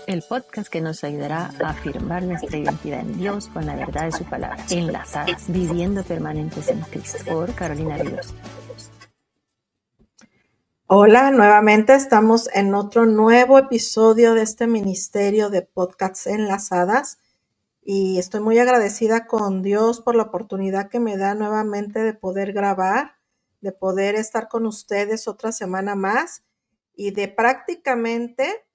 el podcast que nos ayudará a afirmar nuestra identidad en Dios con la verdad de su palabra. Enlazadas, viviendo permanentes en Cristo, por Carolina Ríos. Hola, nuevamente estamos en otro nuevo episodio de este ministerio de podcasts enlazadas y estoy muy agradecida con Dios por la oportunidad que me da nuevamente de poder grabar, de poder estar con ustedes otra semana más y de prácticamente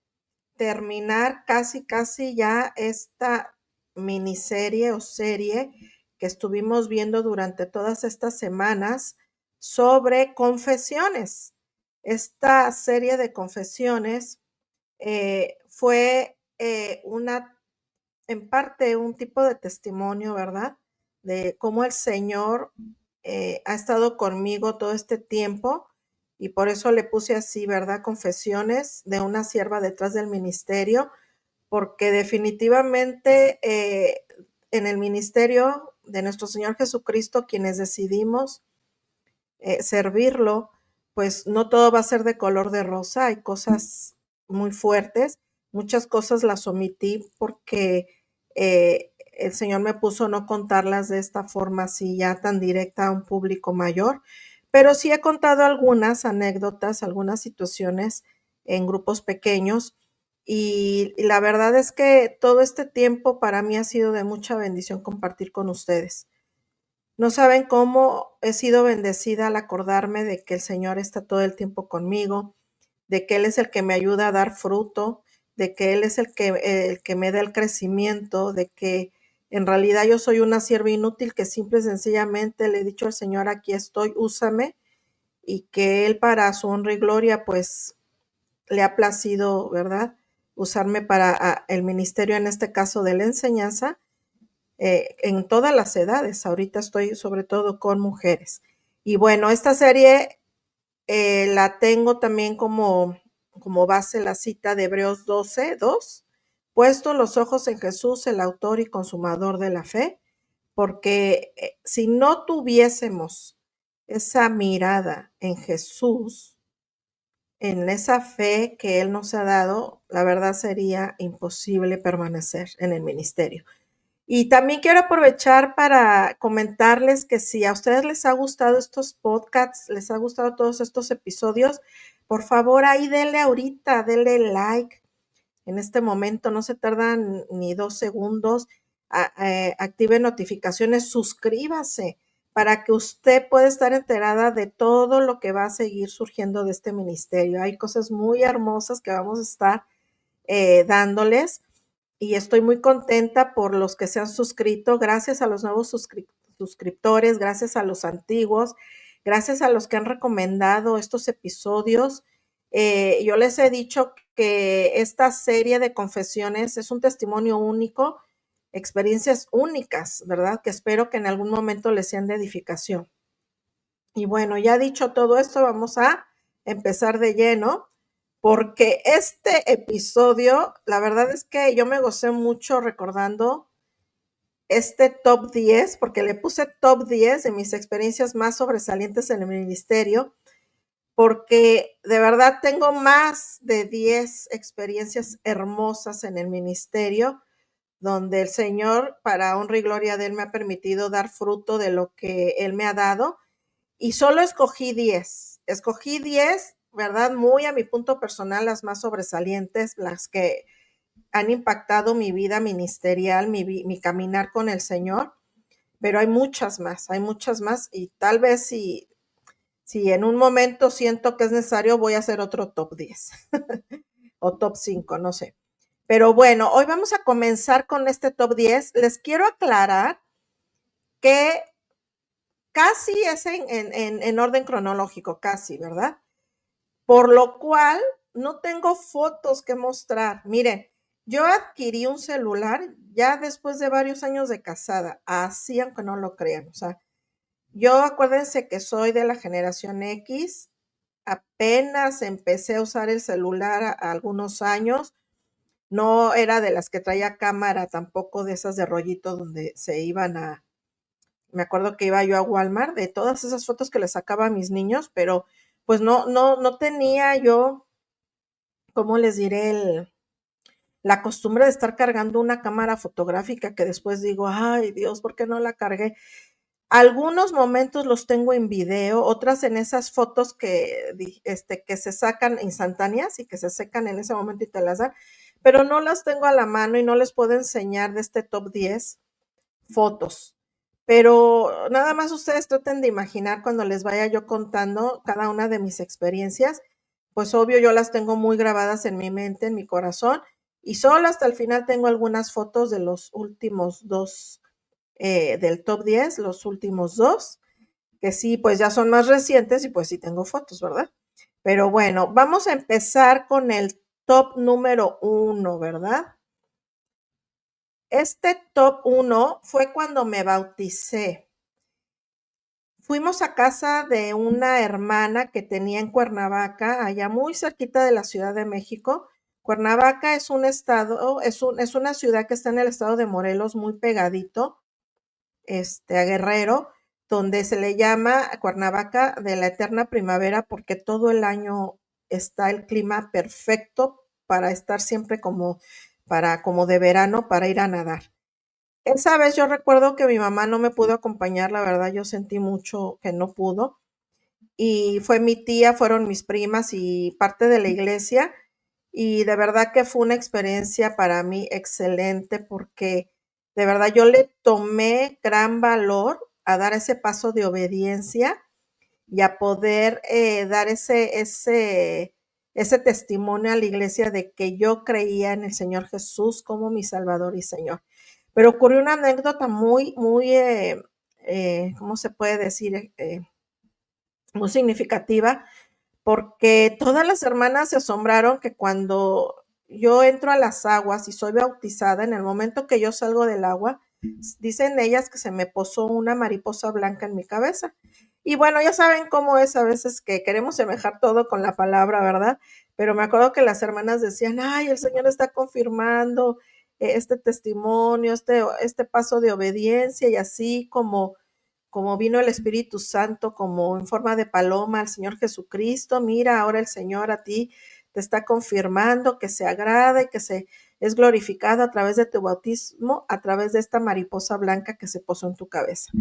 terminar casi ya esta miniserie o serie que estuvimos viendo durante todas estas semanas sobre confesiones. Esta serie de confesiones fue en parte un tipo de testimonio, ¿verdad? De cómo el Señor ha estado conmigo todo este tiempo y por eso le puse así, ¿verdad? Confesiones de una sierva detrás del ministerio, porque definitivamente en el ministerio de nuestro Señor Jesucristo, quienes decidimos servirlo, pues no todo va a ser de color de rosa, hay cosas muy fuertes, muchas cosas las omití porque el Señor me puso no contarlas de esta forma así ya tan directa a un público mayor, pero sí he contado algunas anécdotas, algunas situaciones en grupos pequeños y la verdad es que todo este tiempo para mí ha sido de mucha bendición compartir con ustedes. No saben cómo he sido bendecida al acordarme de que el Señor está todo el tiempo conmigo, de que Él es el que me ayuda a dar fruto, de que Él es el que me da el crecimiento, de que en realidad yo soy una sierva inútil que simple y sencillamente le he dicho al Señor, aquí estoy, úsame, y que Él para su honra y gloria, pues le ha placido, ¿verdad? Usarme para el ministerio, en este caso de la enseñanza, en todas las edades. Ahorita estoy sobre todo con mujeres. Y bueno, esta serie la tengo también como base la cita de Hebreos 12:2. Puesto los ojos en Jesús, el autor y consumador de la fe, porque si no tuviésemos esa mirada en Jesús, en esa fe que Él nos ha dado, la verdad sería imposible permanecer en el ministerio. Y también quiero aprovechar para comentarles que si a ustedes les ha gustado estos podcasts, les ha gustado todos estos episodios, por favor ahí denle ahorita, denle like. En este momento no se tardan ni 2 segundos. Active notificaciones, suscríbase para que usted pueda estar enterada de todo lo que va a seguir surgiendo de este ministerio. Hay cosas muy hermosas que vamos a estar dándoles y estoy muy contenta por los que se han suscrito. Gracias a los nuevos suscriptores, gracias a los antiguos, gracias a los que han recomendado estos episodios. Yo les he dicho que esta serie de confesiones es un testimonio único, experiencias únicas, ¿verdad? Que espero que en algún momento les sean de edificación. Y bueno, ya dicho todo esto, vamos a empezar de lleno, porque este episodio, la verdad es que yo me gocé mucho recordando este top 10, porque le puse top 10 de mis experiencias más sobresalientes en el ministerio, porque de verdad tengo más de 10 experiencias hermosas en el ministerio, donde el Señor, para honra y gloria de Él, me ha permitido dar fruto de lo que Él me ha dado. Y solo escogí 10, ¿verdad? Muy a mi punto personal, las más sobresalientes, las que han impactado mi vida ministerial, mi caminar con el Señor, pero hay muchas más y tal vez si en un momento siento que es necesario, voy a hacer otro top 10 o top 5, no sé. Pero bueno, hoy vamos a comenzar con este top 10. Les quiero aclarar que casi es en orden cronológico, casi, ¿verdad? Por lo cual no tengo fotos que mostrar. Miren, yo adquirí un celular ya después de varios años de casada, así aunque no lo crean. O sea, yo acuérdense que soy de la generación X, apenas empecé a usar el celular a algunos años, no era de las que traía cámara, tampoco de esas de rollito donde se iban me acuerdo que iba yo a Walmart, de todas esas fotos que le sacaba a mis niños, pero pues no tenía yo, ¿cómo les diré? la costumbre de estar cargando una cámara fotográfica que después digo, ay Dios, ¿por qué no la cargué? Algunos momentos los tengo en video, otras en esas fotos que se sacan instantáneas y que se secan en ese momento y te las dan, pero no las tengo a la mano y no les puedo enseñar de este top 10 fotos. Pero nada más ustedes traten de imaginar cuando les vaya yo contando cada una de mis experiencias, pues obvio yo las tengo muy grabadas en mi mente, en mi corazón, y solo hasta el final tengo algunas fotos de los últimos dos del top 10, los últimos dos, que sí, pues ya son más recientes y pues sí tengo fotos, ¿verdad? Pero bueno, vamos a empezar con el top número 1, ¿verdad? Este top 1 fue cuando me bauticé. Fuimos a casa de una hermana que tenía en Cuernavaca, allá muy cerquita de la Ciudad de México. Cuernavaca es un estado, es una ciudad que está en el estado de Morelos, muy pegadito a Guerrero, donde se le llama Cuernavaca de la eterna primavera porque todo el año está el clima perfecto para estar siempre como de verano para ir a nadar. Esa vez yo recuerdo que mi mamá no me pudo acompañar, la verdad yo sentí mucho que no pudo y fue mi tía, fueron mis primas y parte de la iglesia y de verdad que fue una experiencia para mí excelente porque de verdad yo le tomé gran valor a dar ese paso de obediencia y a poder dar ese testimonio a la iglesia de que yo creía en el Señor Jesús como mi Salvador y Señor. Pero ocurrió una anécdota ¿cómo se puede decir? Muy significativa porque todas las hermanas se asombraron que cuando yo entro a las aguas y soy bautizada, en el momento que yo salgo del agua, dicen ellas que se me posó una mariposa blanca en mi cabeza. Y bueno, ya saben cómo es a veces que queremos semejar todo con la palabra, ¿verdad? Pero me acuerdo que las hermanas decían, ay, el Señor está confirmando este testimonio, este paso de obediencia y así como vino el Espíritu Santo, como en forma de paloma al Señor Jesucristo, mira, ahora el Señor a ti te está confirmando que se agrada y que se es glorificado a través de tu bautismo, a través de esta mariposa blanca que se posó en tu cabeza.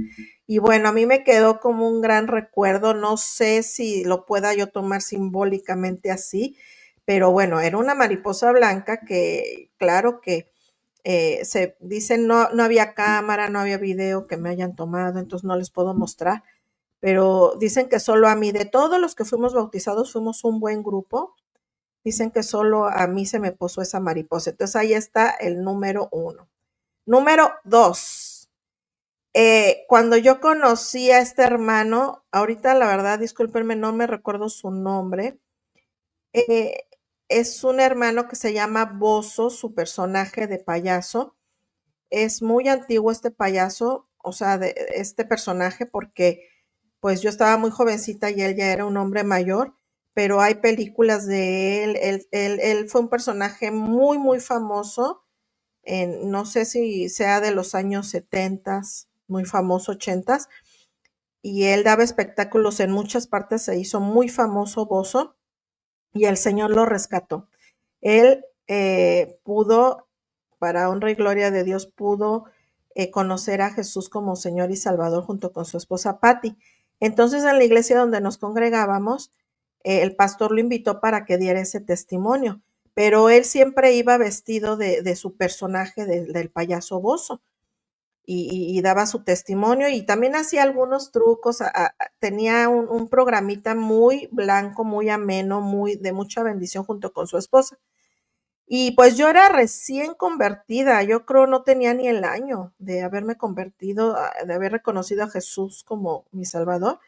Y bueno, a mí me quedó como un gran recuerdo, no sé si lo pueda yo tomar simbólicamente así, pero bueno, era una mariposa blanca que, claro que se dicen no había cámara, no había video que me hayan tomado, entonces no les puedo mostrar, pero dicen que solo a mí, de todos los que fuimos bautizados, fuimos un buen grupo, dicen que solo a mí se me posó esa mariposa. Entonces ahí está el número 1. Número 2. Cuando yo conocí a este hermano, ahorita la verdad, discúlpenme, no me recuerdo su nombre, eh, es un hermano que se llama Bozo, su personaje de payaso. Es muy antiguo este payaso, o sea, de este personaje, porque pues yo estaba muy jovencita y él ya era un hombre mayor, pero hay películas de él. Él fue un personaje muy, muy famoso, no sé si sea de los años 70, muy famoso 80, y él daba espectáculos en muchas partes, se hizo muy famoso Bozo, y el Señor lo rescató. Él pudo, para honra y gloria de Dios, pudo conocer a Jesús como Señor y Salvador junto con su esposa Patty. Entonces, en la iglesia donde nos congregábamos, el pastor lo invitó para que diera ese testimonio, pero él siempre iba vestido de su personaje del payaso Bozo y daba su testimonio y también hacía algunos trucos, tenía un programita muy blanco, muy ameno, muy de mucha bendición junto con su esposa. Y pues yo era recién convertida, yo creo no tenía ni el año de haberme convertido, de haber reconocido a Jesús como mi Salvador.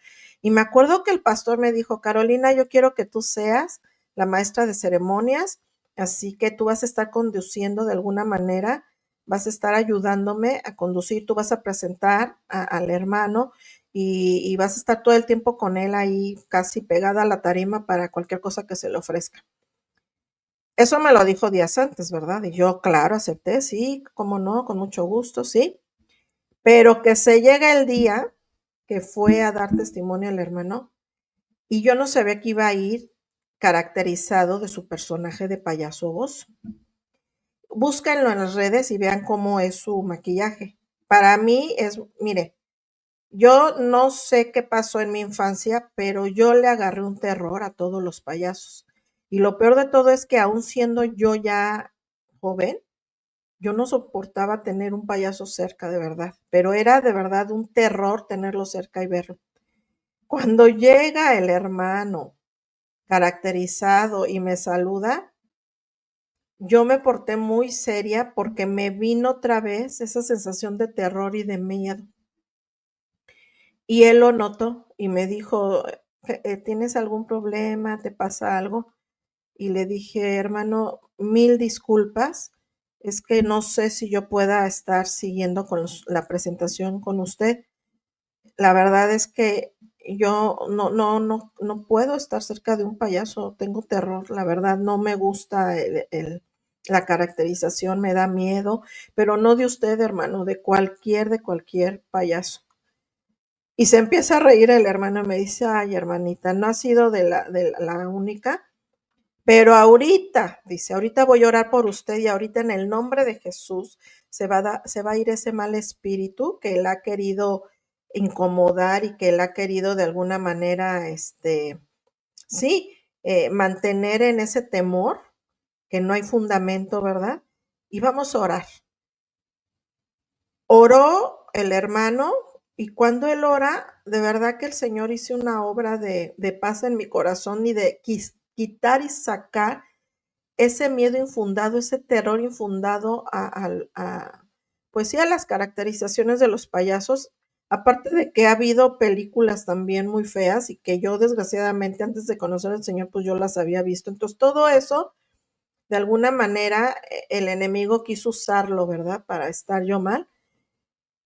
Y me acuerdo que el pastor me dijo, Carolina, yo quiero que tú seas la maestra de ceremonias, así que tú vas a estar conduciendo de alguna manera, vas a estar ayudándome a conducir, tú vas a presentar al hermano y vas a estar todo el tiempo con él ahí casi pegada a la tarima para cualquier cosa que se le ofrezca. Eso me lo dijo días antes, ¿verdad? Y yo, claro, acepté, sí, cómo no, con mucho gusto, sí. Pero que se llega el día que fue a dar testimonio al hermano y yo no sabía que iba a ir caracterizado de su personaje de payaso Bozo. búsquenlo en las redes y vean cómo es su maquillaje. Para mí es, mire, yo no sé qué pasó en mi infancia, pero yo le agarré un terror a todos los payasos. Y lo peor de todo es que aún siendo yo ya joven, yo no soportaba tener un payaso cerca de verdad, pero era de verdad un terror tenerlo cerca y verlo. Cuando llega el hermano caracterizado y me saluda, yo me porté muy seria porque me vino otra vez esa sensación de terror y de miedo. Y él lo notó y me dijo, ¿tienes algún problema? ¿Te pasa algo? Y le dije, hermano, mil disculpas, es que no sé si yo pueda estar siguiendo con la presentación con usted. La verdad es que yo no puedo estar cerca de un payaso, tengo terror, la verdad no me gusta la caracterización, me da miedo, pero no de usted, hermano, de cualquier payaso. Y se empieza a reír el hermano y me dice, ay, hermanita, no ha sido de la única, pero ahorita, dice, ahorita voy a orar por usted y ahorita en el nombre de Jesús se va a ir ese mal espíritu que él ha querido incomodar y que él ha querido de alguna manera, sí, mantener en ese temor que no hay fundamento, ¿verdad? Y vamos a orar. Oró el hermano y cuando él ora, de verdad que el Señor hizo una obra de paz en mi corazón y de quitar y sacar ese miedo infundado, ese terror infundado pues sí, a las caracterizaciones de los payasos, aparte de que ha habido películas también muy feas y que yo desgraciadamente antes de conocer al Señor, pues yo las había visto. Entonces todo eso, de alguna manera, el enemigo quiso usarlo, ¿verdad? Para estar yo mal.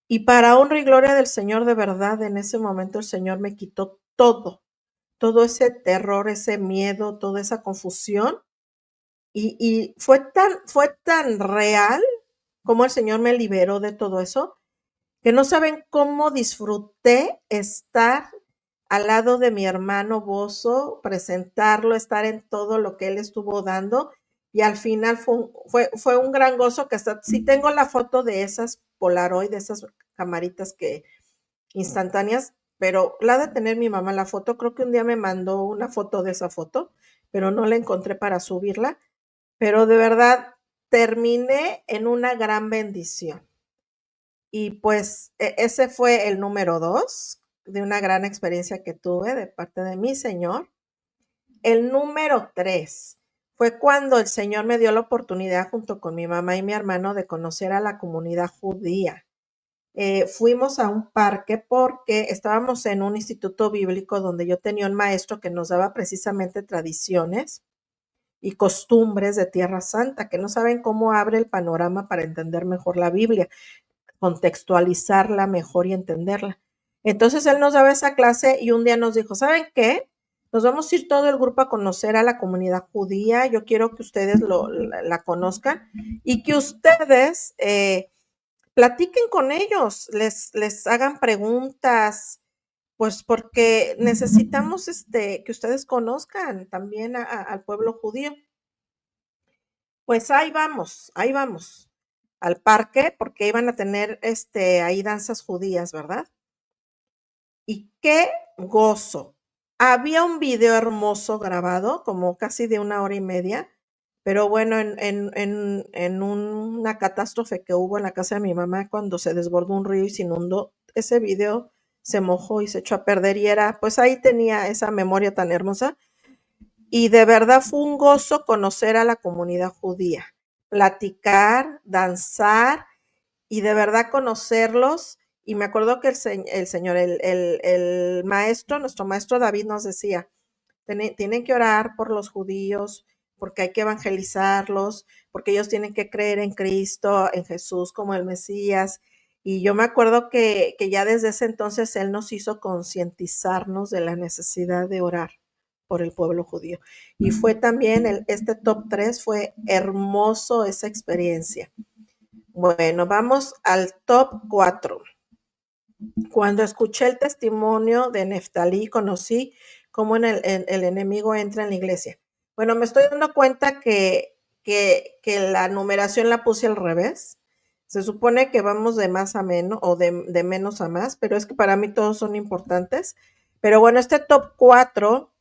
Y para honra y gloria del Señor, de verdad, en ese momento el Señor me quitó todo ese terror, ese miedo, toda esa confusión. Y fue tan real como el Señor me liberó de todo eso, que no saben cómo disfruté estar al lado de mi hermano Bozo, presentarlo, estar en todo lo que él estuvo dando. Y al final fue un gran gozo que hasta sí tengo la foto de esas Polaroid, de esas camaritas que instantáneas, pero la de tener mi mamá la foto, creo que un día me mandó una foto de esa foto, pero no la encontré para subirla. Pero de verdad terminé en una gran bendición. Y pues ese fue el número 2 de una gran experiencia que tuve de parte de mi Señor. El número 3 fue cuando el Señor me dio la oportunidad junto con mi mamá y mi hermano de conocer a la comunidad judía. Fuimos a un parque porque estábamos en un instituto bíblico donde yo tenía un maestro que nos daba precisamente tradiciones y costumbres de Tierra Santa, que no saben cómo abre el panorama para entender mejor la Biblia, contextualizarla mejor y entenderla. Entonces él nos daba esa clase y un día nos dijo, ¿saben qué? Nos vamos a ir todo el grupo a conocer a la comunidad judía. Yo quiero que ustedes la conozcan y que ustedes platiquen con ellos, les hagan preguntas, pues porque necesitamos que ustedes conozcan también al pueblo judío. Pues ahí vamos al parque porque iban a tener ahí danzas judías, ¿verdad? Y qué gozo. Había un video hermoso grabado, como casi de 1 hora y media, pero bueno, en una catástrofe que hubo en la casa de mi mamá cuando se desbordó un río y se inundó, ese video se mojó y se echó a perder y era, pues ahí tenía esa memoria tan hermosa. Y de verdad fue un gozo conocer a la comunidad judía, platicar, danzar y de verdad conocerlos. Y me acuerdo que el señor, el maestro, nuestro maestro David nos decía, tienen que orar por los judíos, porque hay que evangelizarlos, porque ellos tienen que creer en Cristo, en Jesús como el Mesías. Y yo me acuerdo que ya desde ese entonces él nos hizo concientizarnos de la necesidad de orar por el pueblo judío. Y fue también este top 3 fue hermoso esa experiencia. Bueno, vamos al top 4. Cuando escuché el testimonio de Neftalí, conocí cómo el enemigo entra en la iglesia. Bueno, me estoy dando cuenta que que la numeración la puse al revés. Se supone que vamos de más a menos o de menos a más, pero es que para mí todos son importantes. Pero bueno, este top 4,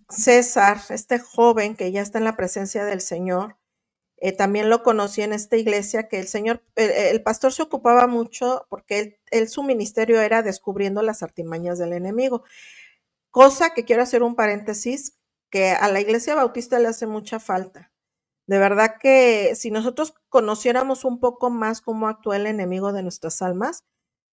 César, este joven que ya está en la presencia del Señor, también lo conocí en esta iglesia que el pastor se ocupaba mucho porque su ministerio era descubriendo las artimañas del enemigo. Cosa que quiero hacer un paréntesis, que a la iglesia bautista le hace mucha falta. De verdad que si nosotros conociéramos un poco más cómo actúa el enemigo de nuestras almas,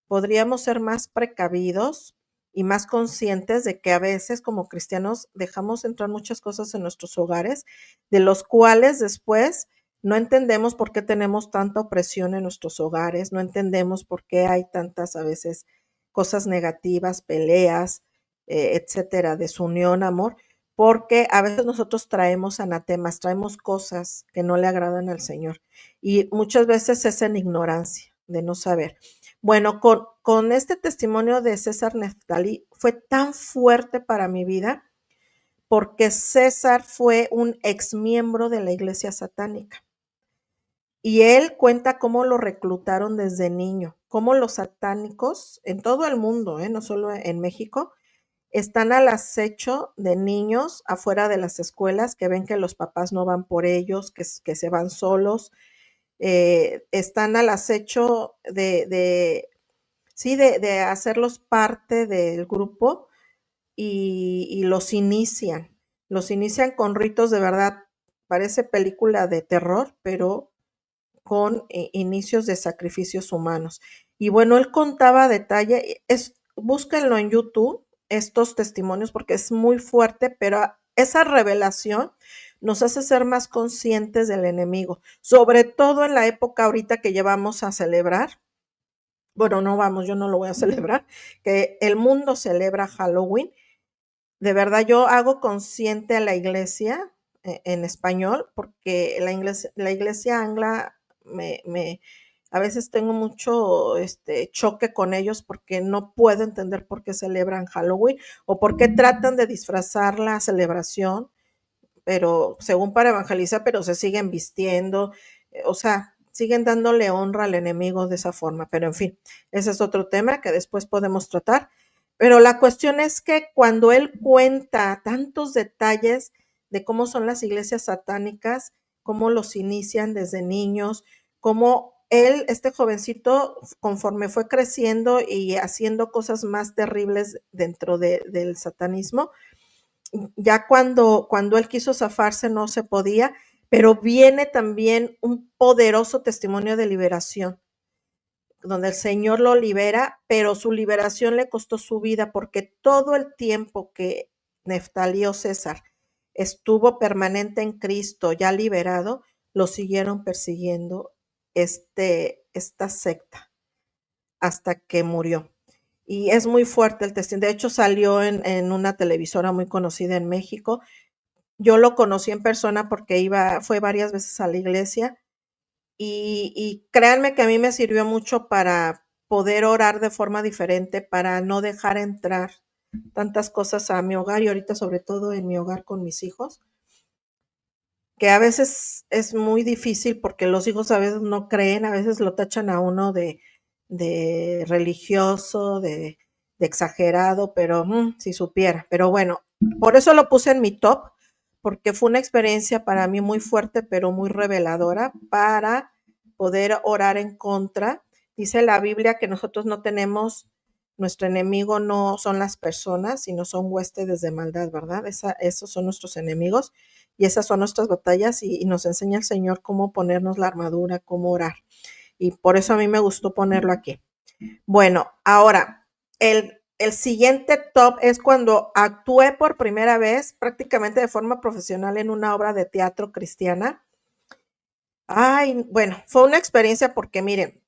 podríamos ser más precavidos y más conscientes de que a veces como cristianos dejamos entrar muchas cosas en nuestros hogares, de los cuales después no entendemos por qué tenemos tanta opresión en nuestros hogares, no entendemos por qué hay tantas a veces cosas negativas, peleas, etcétera, desunión, amor, porque a veces nosotros traemos anatemas, traemos cosas que no le agradan al Señor y muchas veces es en ignorancia de no saber. Bueno, con este testimonio de César Neftalí fue tan fuerte para mi vida porque César fue un exmiembro de la iglesia satánica y él cuenta cómo lo reclutaron desde niño, cómo los satánicos en todo el mundo, no solo en México, están al acecho de niños afuera de las escuelas que ven que los papás no van por ellos, que se van solos, están al acecho de hacerlos parte del grupo y los inician con ritos de verdad, parece película de terror, pero con inicios de sacrificios humanos. Y bueno, él contaba detalle, búsquenlo en YouTube, estos testimonios, porque es muy fuerte, pero esa revelación nos hace ser más conscientes del enemigo, sobre todo en la época ahorita que llevamos a celebrar. Bueno, no vamos, yo no lo voy a celebrar, que el mundo celebra Halloween. De verdad, yo hago consciente a la iglesia en español, porque la iglesia angla a veces tengo mucho choque con ellos porque no puedo entender por qué celebran Halloween o por qué tratan de disfrazar la celebración, pero según para evangelizar, pero se siguen vistiendo, o sea, siguen dándole honra al enemigo de esa forma, pero en fin, ese es otro tema que después podemos tratar. Pero la cuestión es que cuando él cuenta tantos detalles de cómo son las iglesias satánicas, cómo los inician desde niños, cómo él, este jovencito, conforme fue creciendo y haciendo cosas más terribles dentro del satanismo, ya cuando él quiso zafarse no se podía, pero viene también un poderoso testimonio de liberación, donde el Señor lo libera, pero su liberación le costó su vida, porque todo el tiempo que Neftalí o César estuvo permanente en Cristo, ya liberado, lo siguieron persiguiendo esta secta hasta que murió. Y es muy fuerte el testimonio. De hecho, salió en una televisora muy conocida en México. Yo lo conocí en persona porque fue varias veces a la iglesia y créanme que a mí me sirvió mucho para poder orar de forma diferente, para no dejar entrar tantas cosas a mi hogar y ahorita sobre todo en mi hogar con mis hijos, que a veces es muy difícil porque los hijos a veces no creen, a veces lo tachan a uno de religioso, de exagerado, pero si supiera. Pero bueno, por eso lo puse en mi top, porque fue una experiencia para mí muy fuerte, pero muy reveladora para poder orar en contra. Dice la Biblia que nosotros no tenemos, nuestro enemigo no son las personas, sino son huestes de maldad, ¿verdad? Esos son nuestros enemigos y esas son nuestras batallas y nos enseña el Señor cómo ponernos la armadura, cómo orar. Y por eso a mí me gustó ponerlo aquí. Bueno, ahora, el siguiente top es cuando actué por primera vez prácticamente de forma profesional en una obra de teatro cristiana. Ay, bueno, fue una experiencia porque miren,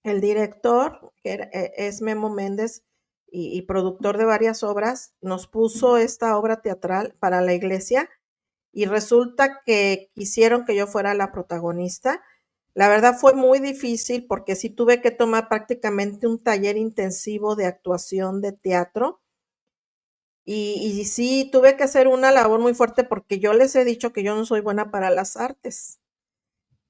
el director, que es Memo Méndez y productor de varias obras, nos puso esta obra teatral para la iglesia y resulta que quisieron que yo fuera la protagonista. La verdad fue muy difícil porque sí tuve que tomar prácticamente un taller intensivo de actuación de teatro Y sí, tuve que hacer una labor muy fuerte porque yo les he dicho que yo no soy buena para las artes.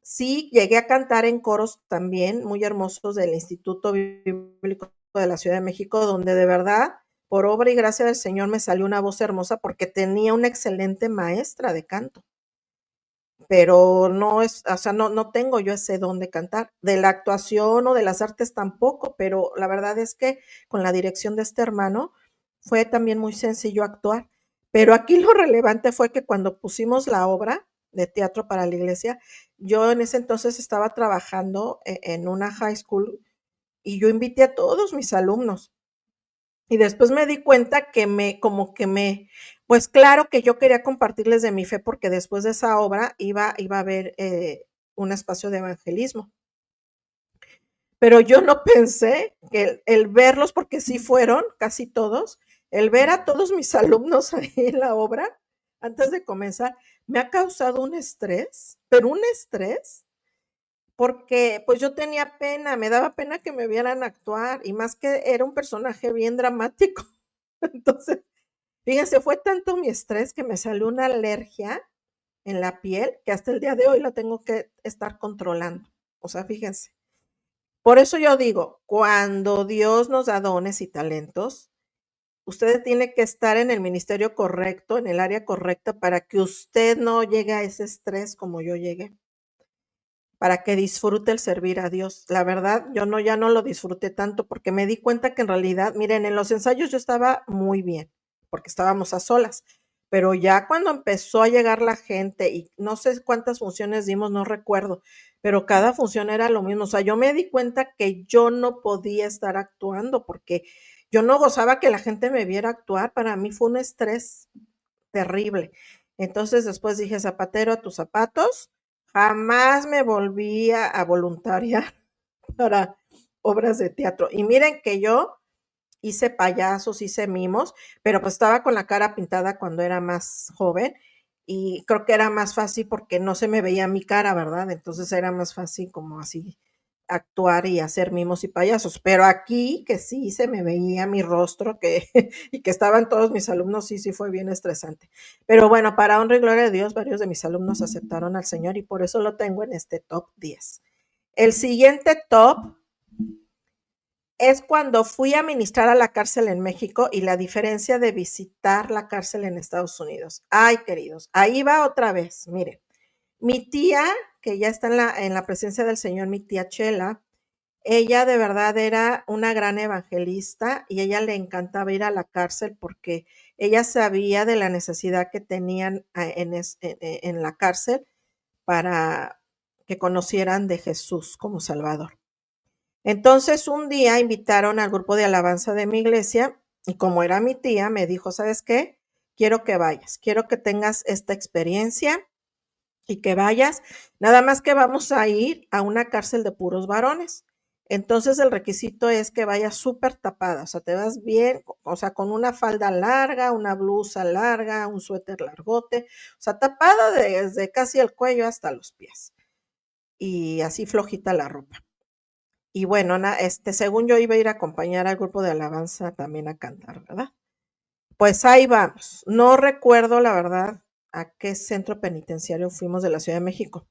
Sí, llegué a cantar en coros también muy hermosos del Instituto Bíblico de la Ciudad de México, donde de verdad, por obra y gracia del Señor, me salió una voz hermosa porque tenía una excelente maestra de canto. Pero no es, o sea, no tengo yo ese don de cantar. De la actuación o de las artes tampoco, pero la verdad es que con la dirección de este hermano fue también muy sencillo actuar. Pero aquí lo relevante fue que cuando pusimos la obra de teatro para la iglesia, yo en ese entonces estaba trabajando en una high school y yo invité a todos mis alumnos. Y después me di cuenta que como que pues claro que yo quería compartirles de mi fe porque después de esa obra iba a haber un espacio de evangelismo. Pero yo no pensé que el verlos, porque sí fueron casi todos, el ver a todos mis alumnos ahí en la obra, antes de comenzar, me ha causado un estrés, pero un estrés, porque pues yo tenía pena, me daba pena que me vieran actuar, y más que era un personaje bien dramático. Entonces, fíjense, fue tanto mi estrés que me salió una alergia en la piel que hasta el día de hoy la tengo que estar controlando. O sea, fíjense. Por eso yo digo, cuando Dios nos da dones y talentos, usted tiene que estar en el ministerio correcto, en el área correcta, para que usted no llegue a ese estrés como yo llegué, para que disfrute el servir a Dios. La verdad, yo no, ya no lo disfruté tanto porque me di cuenta que en realidad, miren, en los ensayos yo estaba muy bien, porque estábamos a solas, pero ya cuando empezó a llegar la gente y no sé cuántas funciones dimos, no recuerdo, pero cada función era lo mismo. O sea, yo me di cuenta que yo no podía estar actuando porque yo no gozaba que la gente me viera actuar. Para mí fue un estrés terrible. Entonces después dije, zapatero a tus zapatos, jamás me volví a voluntariar para obras de teatro. Y miren que yo hice payasos, hice mimos, pero pues estaba con la cara pintada cuando era más joven y creo que era más fácil porque no se me veía mi cara, ¿verdad? Entonces era más fácil como así actuar y hacer mimos y payasos, pero aquí que sí se me veía mi rostro que y que estaban todos mis alumnos, sí fue bien estresante. Pero bueno, para honra y gloria de Dios, varios de mis alumnos aceptaron al Señor y por eso lo tengo en este top 10. El siguiente top es cuando fui a ministrar a la cárcel en México y la diferencia de visitar la cárcel en Estados Unidos. Ay, queridos, ahí va otra vez. Miren, mi tía, que ya está en la presencia del Señor, mi tía Chela, ella de verdad era una gran evangelista y ella le encantaba ir a la cárcel porque ella sabía de la necesidad que tenían en la cárcel para que conocieran de Jesús como Salvador. Entonces un día invitaron al grupo de alabanza de mi iglesia y como era mi tía, me dijo, ¿sabes qué? Quiero que vayas, quiero que tengas esta experiencia y que vayas, nada más que vamos a ir a una cárcel de puros varones. Entonces el requisito es que vayas súper tapada, o sea, te vas bien, o sea, con una falda larga, una blusa larga, un suéter largote, o sea, tapada desde casi el cuello hasta los pies y así flojita la ropa. Y bueno, según yo iba a ir a acompañar al grupo de alabanza también a cantar, ¿verdad? Pues ahí vamos. No recuerdo la verdad a qué centro penitenciario fuimos de la Ciudad de México,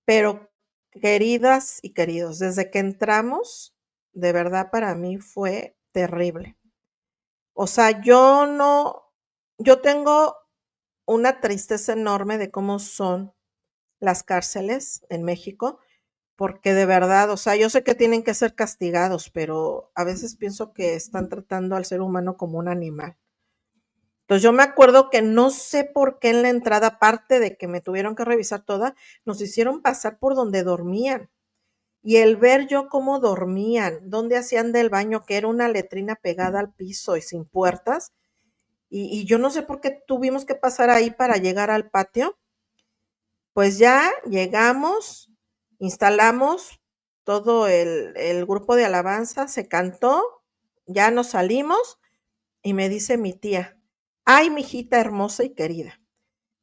pero queridas y queridos, desde que entramos, de verdad para mí fue terrible. O sea, yo tengo una tristeza enorme de cómo son las cárceles en México, porque de verdad, o sea, yo sé que tienen que ser castigados, pero a veces pienso que están tratando al ser humano como un animal. Entonces yo me acuerdo que no sé por qué en la entrada, aparte de que me tuvieron que revisar toda, nos hicieron pasar por donde dormían. Y el ver yo cómo dormían, dónde hacían del baño, que era una letrina pegada al piso y sin puertas, y yo no sé por qué tuvimos que pasar ahí para llegar al patio. Pues ya llegamos, instalamos todo el grupo de alabanza, se cantó, ya nos salimos y me dice mi tía, ay, mijita hermosa y querida.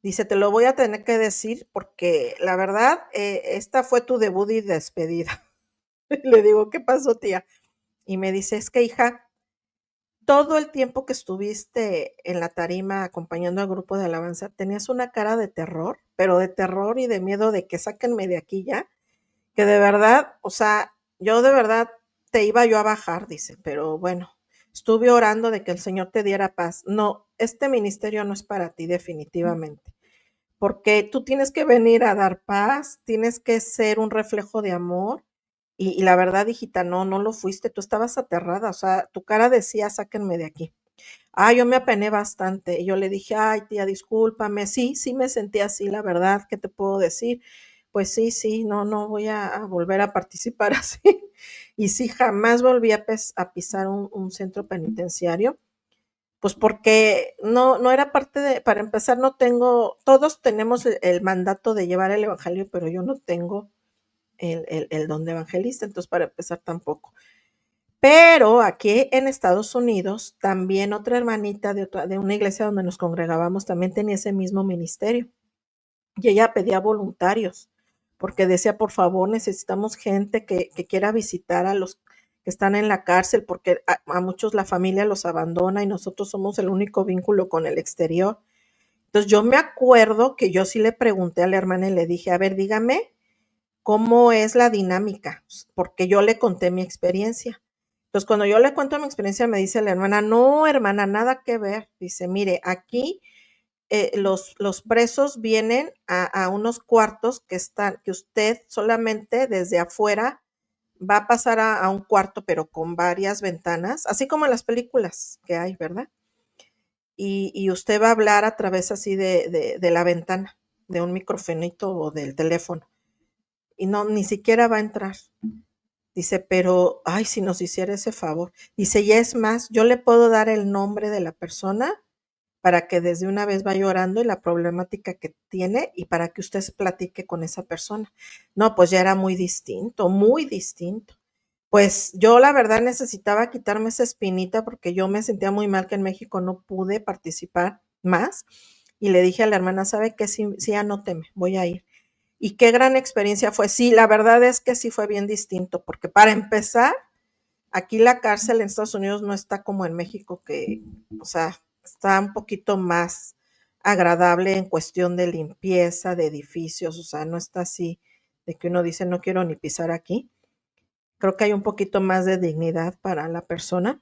Dice, te lo voy a tener que decir porque la verdad, esta fue tu debut y despedida. Le digo, ¿qué pasó, tía? Y me dice, es que hija, todo el tiempo que estuviste en la tarima acompañando al grupo de alabanza, tenías una cara de terror, pero de terror y de miedo de que sáquenme de aquí ya, que de verdad, o sea, yo de verdad te iba yo a bajar, dice, pero bueno, estuve orando de que el Señor te diera paz. No, este ministerio no es para ti definitivamente, porque tú tienes que venir a dar paz, tienes que ser un reflejo de amor. Y la verdad, hijita, no, no lo fuiste, tú estabas aterrada, o sea, tu cara decía, sáquenme de aquí. Yo me apené bastante. Y yo le dije, ay, tía, discúlpame. Sí, sí me sentí así, la verdad, ¿qué te puedo decir? Pues sí, sí, no, no voy a volver a participar así. Y sí, jamás volví a pisar un centro penitenciario, pues porque no, no era parte de, para empezar, no tengo, todos tenemos el mandato de llevar el evangelio, pero yo no tengo el don de evangelista, entonces para empezar tampoco. Pero aquí en Estados Unidos, también otra hermanita de una iglesia donde nos congregábamos también tenía ese mismo ministerio. Y ella pedía voluntarios, porque decía, por favor, necesitamos gente que quiera visitar a los que están en la cárcel, porque a muchos la familia los abandona y nosotros somos el único vínculo con el exterior. Entonces yo me acuerdo que yo sí le pregunté a la hermana y le dije, a ver, dígame cómo es la dinámica, porque yo le conté mi experiencia. Entonces, cuando yo le cuento mi experiencia, me dice la hermana, no, hermana, nada que ver. Dice, mire, aquí los presos vienen a unos cuartos que usted solamente desde afuera va a pasar a un cuarto, pero con varias ventanas, así como en las películas que hay, ¿verdad? Y usted va a hablar a través así de la ventana, de un microfonito o del teléfono. Y no, ni siquiera va a entrar. Dice, pero, ay, si nos hiciera ese favor. Dice, y es más, yo le puedo dar el nombre de la persona para que desde una vez vaya orando y la problemática que tiene y para que usted se platique con esa persona. No, pues ya era muy distinto, muy distinto. Pues yo la verdad necesitaba quitarme esa espinita porque yo me sentía muy mal que en México no pude participar más y le dije a la hermana, ¿sabe qué? Sí, sí, anóteme, voy a ir. Y qué gran experiencia fue. Sí, la verdad es que sí fue bien distinto, porque para empezar, aquí la cárcel en Estados Unidos no está como en México, que, o sea, está un poquito más agradable en cuestión de limpieza, de edificios, o sea, no está así de que uno dice no quiero ni pisar aquí. Creo que hay un poquito más de dignidad para la persona.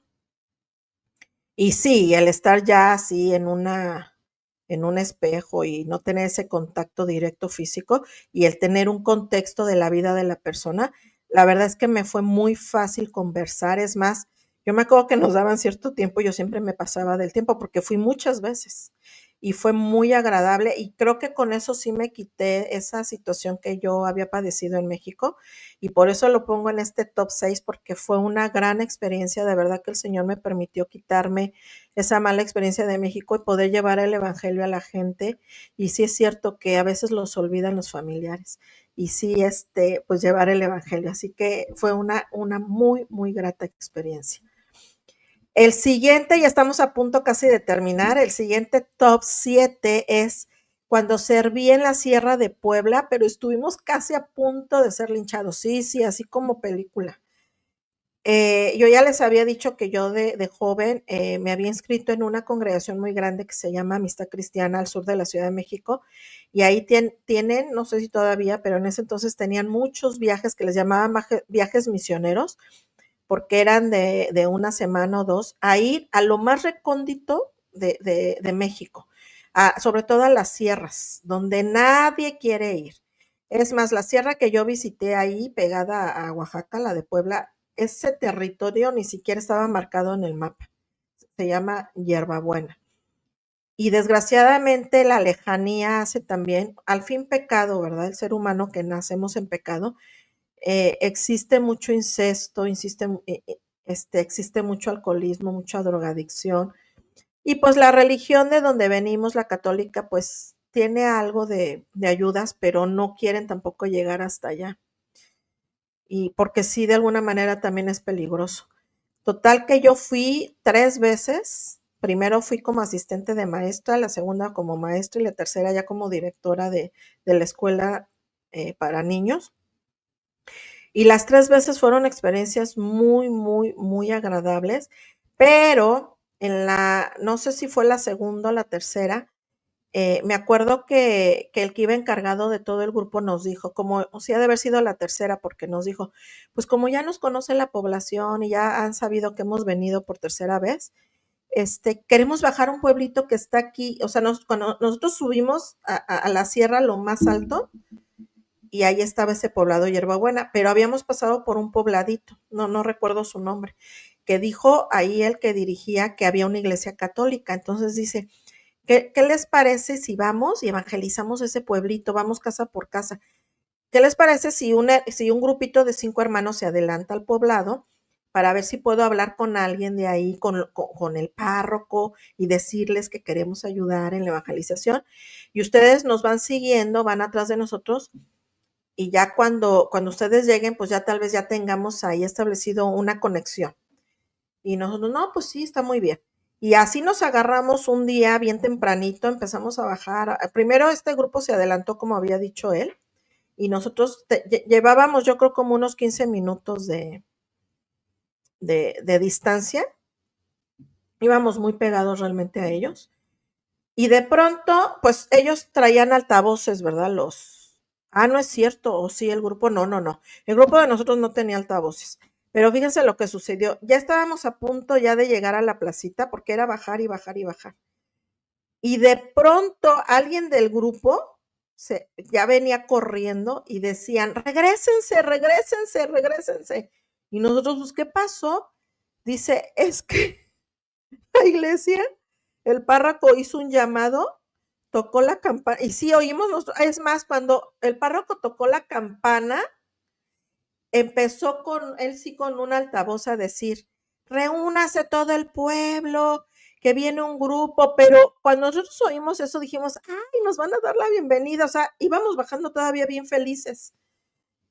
Y sí, el estar ya así en un espejo y no tener ese contacto directo físico y el tener un contexto de la vida de la persona, la verdad es que me fue muy fácil conversar. Es más, yo me acuerdo que nos daban cierto tiempo, yo siempre me pasaba del tiempo porque fui muchas veces y fue muy agradable y creo que con eso sí me quité esa situación que yo había padecido en México y por eso lo pongo en este top 6 porque fue una gran experiencia, de verdad que el Señor me permitió quitarme esa mala experiencia de México y poder llevar el evangelio a la gente. Y sí es cierto que a veces los olvidan los familiares. Y sí, pues llevar el evangelio. Así que fue una muy, muy grata experiencia. El siguiente, ya estamos a punto casi de terminar, el siguiente top 7 es cuando serví en la Sierra de Puebla, pero estuvimos casi a punto de ser linchados. Sí, sí, así como película. Yo ya les había dicho que yo de joven me había inscrito en una congregación muy grande que se llama Amistad Cristiana al sur de la Ciudad de México y ahí tienen, no sé si todavía, pero en ese entonces tenían muchos viajes que les llamaban viajes misioneros porque eran de una semana o dos a ir a lo más recóndito de México, sobre todo a las sierras, donde nadie quiere ir. Es más, la sierra que yo visité ahí, pegada a Oaxaca, la de Puebla, ese territorio ni siquiera estaba marcado en el mapa. Se llama Hierbabuena. Y desgraciadamente la lejanía hace también, al fin pecado, ¿verdad? El ser humano que nacemos en pecado, existe mucho incesto, existe mucho alcoholismo, mucha drogadicción. Y pues la religión de donde venimos, la católica, pues tiene algo de ayudas, pero no quieren tampoco llegar hasta allá. Y porque sí, de alguna manera también es peligroso. Total que yo fui 3 veces. Primero fui como asistente de maestra, la segunda como maestra y la tercera ya como directora de la escuela para niños. Y las 3 veces fueron experiencias muy, muy, muy agradables, pero no sé si fue la segunda o la tercera, me acuerdo que el que iba encargado de todo el grupo nos dijo, como, o sea, ha de haber sido la tercera, porque nos dijo, pues como ya nos conoce la población y ya han sabido que hemos venido por tercera vez, queremos bajar a un pueblito que está aquí, o sea, cuando nosotros subimos a la sierra, lo más alto, y ahí estaba ese poblado Hierbabuena, pero habíamos pasado por un pobladito, no recuerdo su nombre, que dijo ahí el que dirigía que había una iglesia católica. Entonces dice, ¿qué les parece si vamos y evangelizamos ese pueblito? Vamos casa por casa. ¿Qué les parece si un grupito de 5 hermanos se adelanta al poblado para ver si puedo hablar con alguien de ahí, con el párroco, y decirles que queremos ayudar en la evangelización? Y ustedes nos van siguiendo, van atrás de nosotros, y ya cuando ustedes lleguen, pues ya tal vez ya tengamos ahí establecido una conexión. Y nosotros, no, pues sí, está muy bien. Y así nos agarramos un día bien tempranito, empezamos a bajar. Primero este grupo se adelantó, como había dicho él, y nosotros llevábamos, yo creo, como unos 15 minutos de distancia. Íbamos muy pegados realmente a ellos. Y de pronto, pues ellos traían altavoces, ¿verdad? No es cierto, o sí, el grupo, no. El grupo de nosotros no tenía altavoces. Pero fíjense lo que sucedió. Ya estábamos a punto ya de llegar a la placita, porque era bajar y bajar y bajar. Y de pronto alguien del grupo ya venía corriendo y decían, regrésense. Y nosotros, pues, ¿qué pasó? Dice, es que la iglesia, el párroco hizo un llamado, tocó la campana, y sí oímos nosotros. Es más, cuando el párroco tocó la campana, empezó él sí con un altavoz a decir, reúnase todo el pueblo, que viene un grupo. Pero cuando nosotros oímos eso dijimos, ay, nos van a dar la bienvenida, o sea, íbamos bajando todavía bien felices.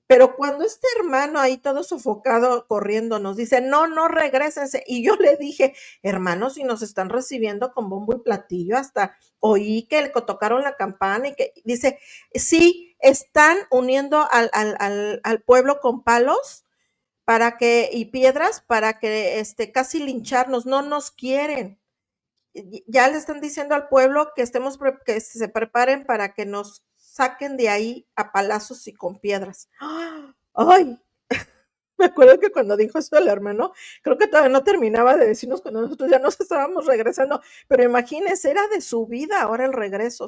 Pero cuando este hermano ahí todo sofocado corriendo nos dice, no, regrésense. Y yo le dije, hermano, si nos están recibiendo con bombo y platillo, hasta oí que tocaron la campana, y que dice, sí, están uniendo al pueblo con palos y piedras para que casi lincharnos, no nos quieren. Ya le están diciendo al pueblo que que se preparen para que nos saquen de ahí a palazos y con piedras. Ay, me acuerdo que cuando dijo eso el hermano, creo que todavía no terminaba de decirnos cuando nosotros ya nos estábamos regresando, pero imagínense, era de su vida ahora el regreso.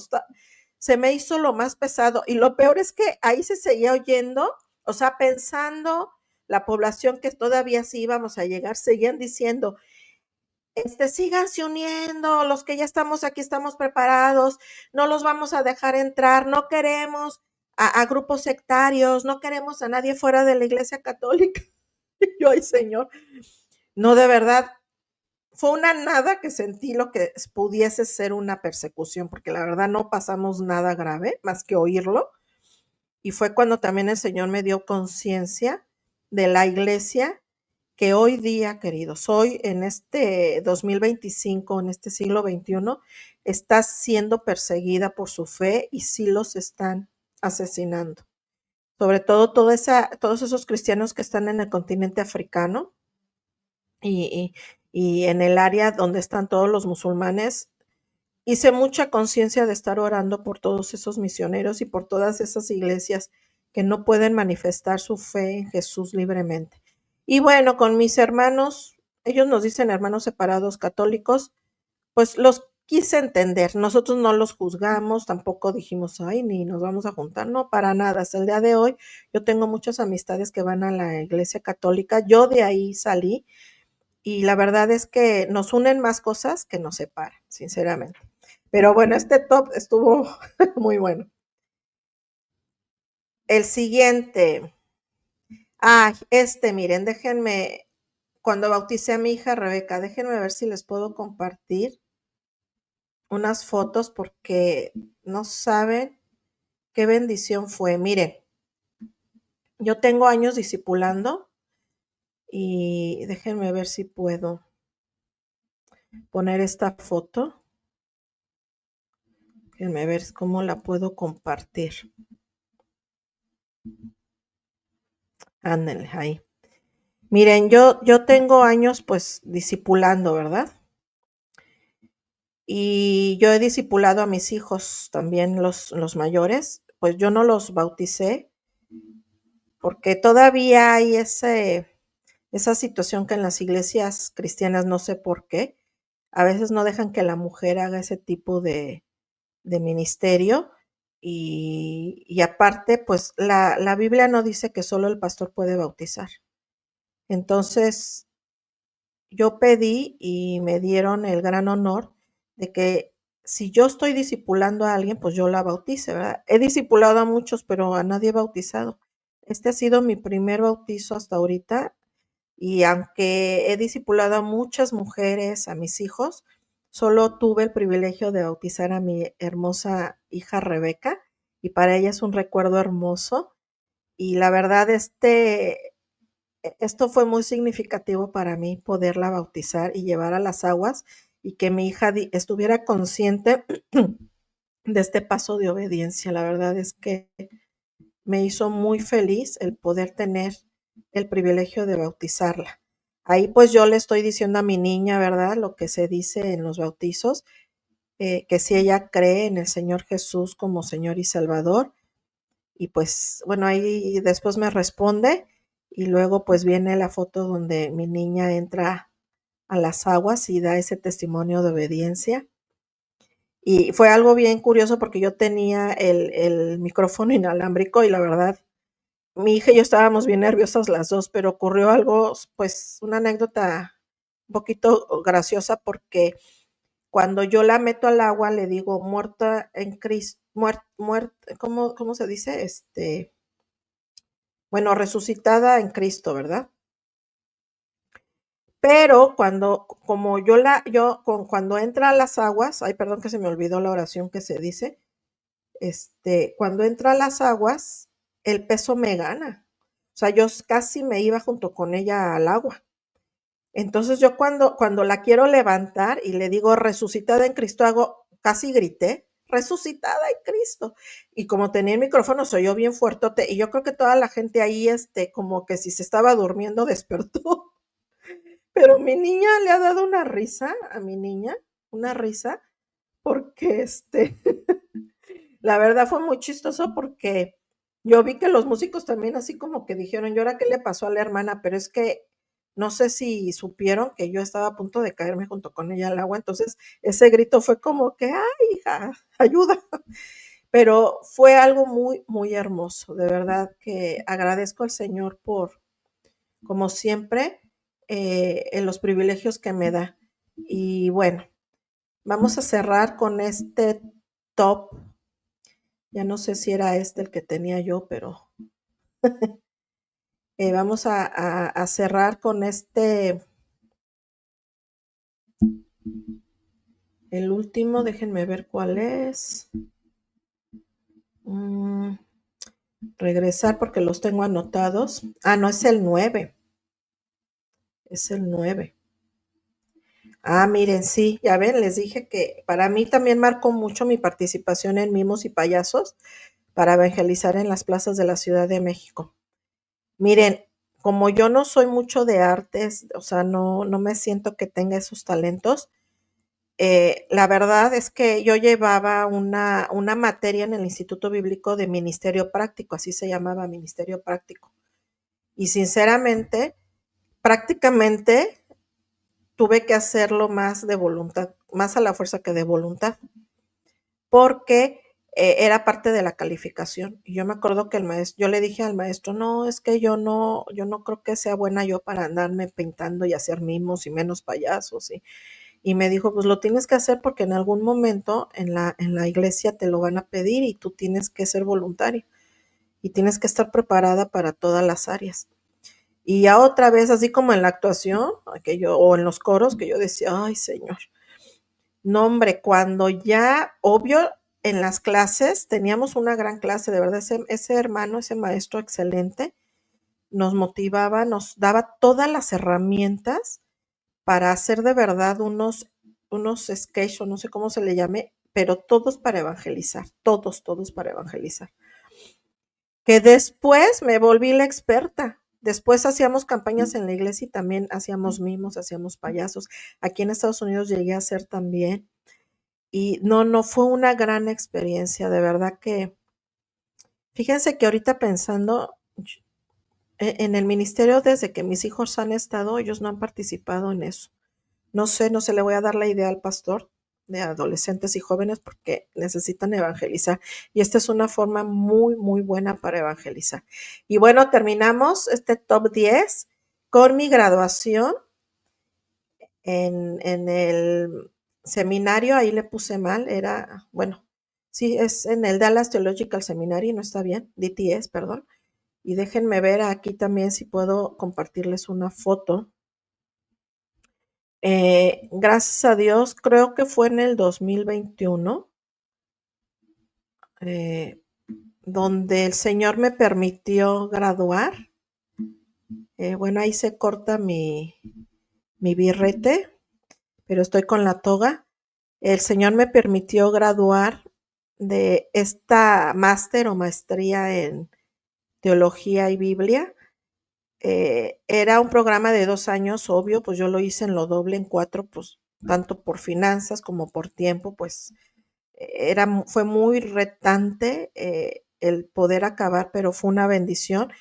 Se me hizo lo más pesado, y lo peor es que ahí se seguía oyendo, o sea, pensando la población que todavía sí íbamos a llegar, seguían diciendo, síganse uniendo, los que ya estamos aquí estamos preparados, no los vamos a dejar entrar, no queremos a grupos sectarios, no queremos a nadie fuera de la iglesia católica. Yo, ay, Señor, no, de verdad, fue una nada que sentí lo que pudiese ser una persecución, porque la verdad no pasamos nada grave más que oírlo. Y fue cuando también el Señor me dio conciencia de la iglesia que hoy día, queridos, hoy en este 2025, en este siglo XXI, está siendo perseguida por su fe, y sí los están asesinando. Sobre todo todos esos cristianos que están en el continente africano, y, y en el área donde están todos los musulmanes. Hice mucha conciencia de estar orando por todos esos misioneros y por todas esas iglesias que no pueden manifestar su fe en Jesús libremente. Y bueno, con mis hermanos, ellos nos dicen hermanos separados católicos, pues los quise entender. Nosotros no los juzgamos, tampoco dijimos, ay, ni nos vamos a juntar, no, para nada. Hasta el día de hoy yo tengo muchas amistades que van a la iglesia católica, yo de ahí salí, y la verdad es que nos unen más cosas que nos separan, sinceramente. Pero bueno, este top estuvo muy bueno. El siguiente. Miren, déjenme, cuando bauticé a mi hija Rebeca, déjenme ver si les puedo compartir unas fotos, porque no saben qué bendición fue. Miren, yo tengo años discipulando, y déjenme ver si puedo poner esta foto. Déjenme ver cómo la puedo compartir. Ándenle ahí. Miren, yo tengo años pues discipulando, ¿verdad? Y yo he discipulado a mis hijos también, los mayores, pues yo no los bauticé porque todavía hay esa situación que en las iglesias cristianas, no sé por qué, a veces no dejan que la mujer haga ese tipo de ministerio. Y aparte, pues la Biblia no dice que solo el pastor puede bautizar. Entonces, yo pedí y me dieron el gran honor de que si yo estoy discipulando a alguien, pues yo la bautice, ¿verdad? He discipulado a muchos, pero a nadie he bautizado. Este ha sido mi primer bautizo hasta ahorita y aunque he discipulado a muchas mujeres, a mis hijos, solo tuve el privilegio de bautizar a mi hermosa hija Rebeca y para ella es un recuerdo hermoso y la verdad esto fue muy significativo para mí poderla bautizar y llevar a las aguas y que mi hija estuviera consciente de este paso de obediencia. La verdad es que me hizo muy feliz el poder tener el privilegio de bautizarla. Ahí pues yo le estoy diciendo a mi niña, ¿verdad? Lo que se dice en los bautizos, que si ella cree en el Señor Jesús como Señor y Salvador. Y pues bueno, ahí después me responde y luego pues viene la foto donde mi niña entra a las aguas y da ese testimonio de obediencia. Y fue algo bien curioso porque yo tenía el micrófono inalámbrico y la verdad mi hija y yo estábamos bien nerviosas las 2, pero ocurrió algo, pues, una anécdota un poquito graciosa, porque cuando yo la meto al agua, le digo: "Muerta en Cristo, ¿cómo se dice? Bueno, resucitada en Cristo, ¿verdad? Pero como cuando entra a las aguas, ay, perdón que se me olvidó la oración que se dice, cuando entra a las aguas, el peso me gana. O sea, yo casi me iba junto con ella al agua. Entonces yo cuando la quiero levantar y le digo resucitada en Cristo, casi grité, resucitada en Cristo. Y como tenía el micrófono, se oyó bien fuertote. Y yo creo que toda la gente ahí, como que si se estaba durmiendo, despertó. Pero mi niña le ha dado una risa, a mi niña, una risa, porque la verdad fue muy chistoso porque yo vi que los músicos también así como que dijeron, ¿y ahora qué le pasó a la hermana? Pero es que no sé si supieron que yo estaba a punto de caerme junto con ella al agua, entonces ese grito fue como que, ay, hija, ayuda. Pero fue algo muy, muy hermoso. De verdad que agradezco al Señor por, como siempre, en los privilegios que me da. Y bueno, vamos a cerrar con este top. Ya no sé si era el que tenía yo, pero vamos a cerrar con el último, déjenme ver cuál es. Regresar porque los tengo anotados. Ah, no, es el 9. Es el 9. Ah, miren, sí, ya ven, les dije que para mí también marcó mucho mi participación en Mimos y Payasos para evangelizar en las plazas de la Ciudad de México. Miren, como yo no soy mucho de artes, o sea, no me siento que tenga esos talentos, la verdad es que yo llevaba una materia en el Instituto Bíblico de Ministerio Práctico, así se llamaba, Ministerio Práctico. Y sinceramente, prácticamente tuve que hacerlo más de voluntad, más a la fuerza que de voluntad, porque era parte de la calificación. Y yo me acuerdo que yo le dije al maestro, no, es que yo no creo que sea buena yo para andarme pintando y hacer mimos y menos payasos. Y me dijo, pues lo tienes que hacer porque en algún momento en la iglesia te lo van a pedir y tú tienes que ser voluntario y tienes que estar preparada para todas las áreas. Y ya otra vez, así como en la actuación, o en los coros, que yo decía, ay, Señor. No, hombre, cuando ya, obvio, en las clases, teníamos una gran clase, de verdad, ese hermano, ese maestro excelente, nos motivaba, nos daba todas las herramientas para hacer de verdad unos sketches, o no sé cómo se le llame, pero todos para evangelizar, todos para evangelizar. Que después me volví la experta. Después hacíamos campañas en la iglesia y también hacíamos mimos, hacíamos payasos. Aquí en Estados Unidos llegué a hacer también. Y no fue una gran experiencia, de verdad que, fíjense que ahorita pensando, en el ministerio desde que mis hijos han estado, ellos no han participado en eso. No sé, le voy a dar la idea al pastor de adolescentes y jóvenes porque necesitan evangelizar. Y esta es una forma muy, muy buena para evangelizar. Y bueno, terminamos este top 10 con mi graduación en el seminario. Ahí le puse mal, bueno, sí, es en el Dallas Theological Seminary, no está bien, DTS, perdón. Y déjenme ver aquí también si puedo compartirles una foto. Gracias a Dios, creo que fue en el 2021, donde el Señor me permitió graduar. Bueno, ahí se corta mi birrete, pero estoy con la toga. El Señor me permitió graduar de esta máster o maestría en teología y Biblia. Era un programa de 2 años, obvio, pues yo lo hice en lo doble, en 4, pues tanto por finanzas como por tiempo, pues fue muy retante el poder acabar, pero fue una bendición.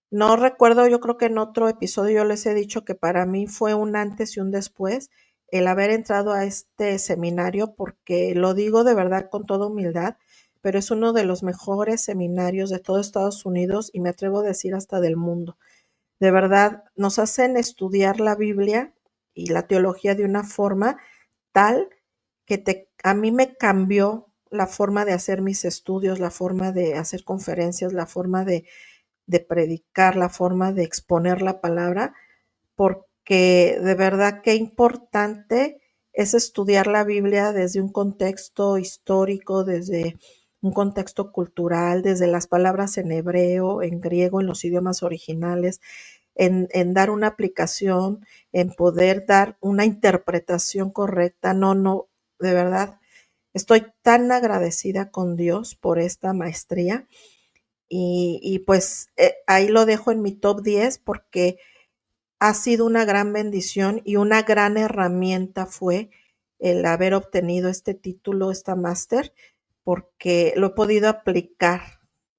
No recuerdo, yo creo que en otro episodio yo les he dicho que para mí fue un antes y un después el haber entrado a este seminario, porque lo digo de verdad con toda humildad, pero es uno de los mejores seminarios de todo Estados Unidos y me atrevo a decir hasta del mundo. De verdad, nos hacen estudiar la Biblia y la teología de una forma tal que a mí me cambió la forma de hacer mis estudios, la forma de hacer conferencias, la forma de predicar, la forma de exponer la palabra, porque de verdad qué importante es estudiar la Biblia desde un contexto histórico, desde un contexto cultural, desde las palabras en hebreo, en griego, en los idiomas originales, en dar una aplicación, en poder dar una interpretación correcta. No, de verdad, estoy tan agradecida con Dios por esta maestría y pues ahí lo dejo en mi top 10 porque ha sido una gran bendición y una gran herramienta fue el haber obtenido este título, esta máster, porque lo he podido aplicar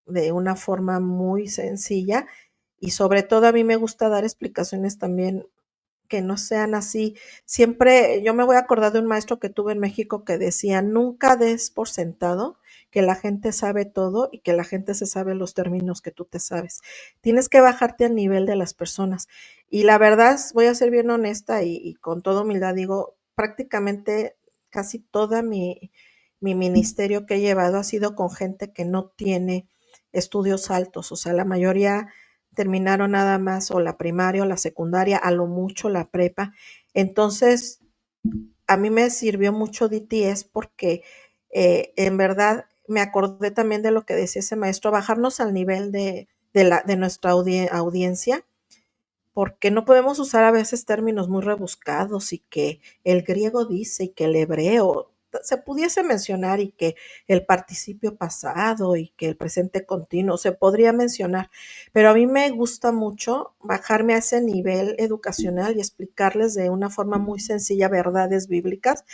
de una forma muy sencilla y sobre todo a mí me gusta dar explicaciones también que no sean así. Siempre yo me voy a acordar de un maestro que tuve en México que decía, nunca des por sentado que la gente sabe todo y que la gente se sabe los términos que tú te sabes. Tienes que bajarte al nivel de las personas. Y la verdad, voy a ser bien honesta y con toda humildad digo, prácticamente casi toda mi ministerio que he llevado ha sido con gente que no tiene estudios altos, o sea, la mayoría terminaron nada más o la primaria o la secundaria, a lo mucho la prepa. Entonces, a mí me sirvió mucho DTS porque en verdad me acordé también de lo que decía ese maestro, bajarnos al nivel de nuestra audiencia, porque no podemos usar a veces términos muy rebuscados y que el griego dice y que el hebreo se pudiese mencionar y que el participio pasado y que el presente continuo se podría mencionar, pero a mí me gusta mucho bajarme a ese nivel educacional y explicarles de una forma muy sencilla verdades bíblicas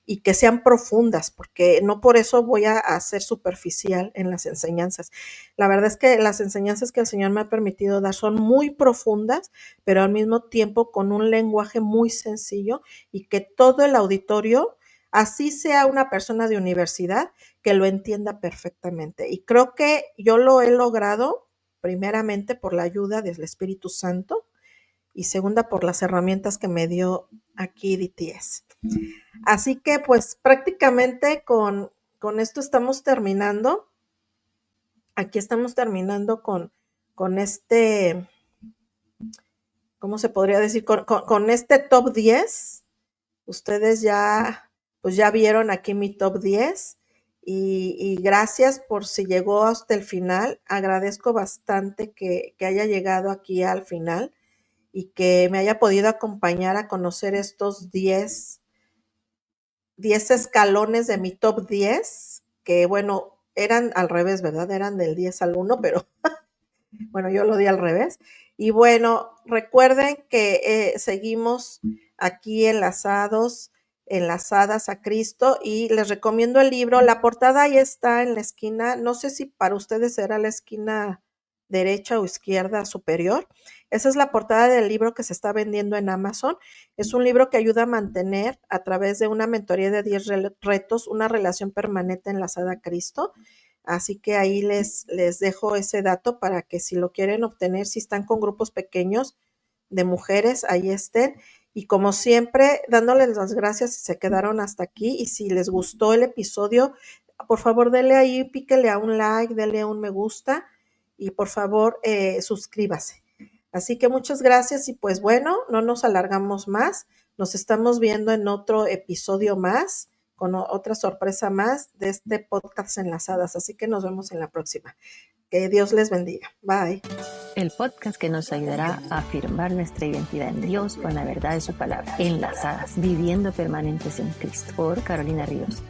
y que sean profundas, porque no por eso voy a ser superficial en las enseñanzas. La verdad es que las enseñanzas que el Señor me ha permitido dar son muy profundas, pero al mismo tiempo con un lenguaje muy sencillo y que todo el auditorio, así sea una persona de universidad, que lo entienda perfectamente. Y creo que yo lo he logrado primeramente por la ayuda del Espíritu Santo y segunda por las herramientas que me dio aquí DTS. Así que pues prácticamente con esto estamos terminando. Aquí estamos terminando con este, ¿cómo se podría decir? Con este top 10. Ustedes ya, pues ya vieron aquí mi top 10 y gracias por si llegó hasta el final. Agradezco bastante que haya llegado aquí al final y que me haya podido acompañar a conocer estos 10 escalones de mi top 10, que bueno, eran al revés, ¿verdad? Eran del 10 al 1, pero bueno, yo lo di al revés. Y bueno, recuerden que seguimos aquí enlazados enlazadas a Cristo, y les recomiendo el libro. La portada ahí está en la esquina, no sé si para ustedes será la esquina derecha o izquierda superior. Esa es la portada del libro que se está vendiendo en Amazon. Es un libro que ayuda a mantener, a través de una mentoría de 10 retos, una relación permanente enlazada a Cristo. Así que ahí les dejo ese dato para que si lo quieren obtener, si están con grupos pequeños de mujeres, ahí estén. Y como siempre, dándoles las gracias si se quedaron hasta aquí, y si les gustó el episodio, por favor denle ahí, píquele a un like, denle a un me gusta, y por favor suscríbase. Así que muchas gracias, y pues bueno, no nos alargamos más. Nos estamos viendo en otro episodio más, con otra sorpresa más de este podcast Enlazadas. Así que nos vemos en la próxima. Que Dios les bendiga. Bye. El podcast que nos ayudará a afirmar nuestra identidad en Dios con la verdad de su palabra. Enlazadas, viviendo permanentes en Cristo. Por Carolina Ríos.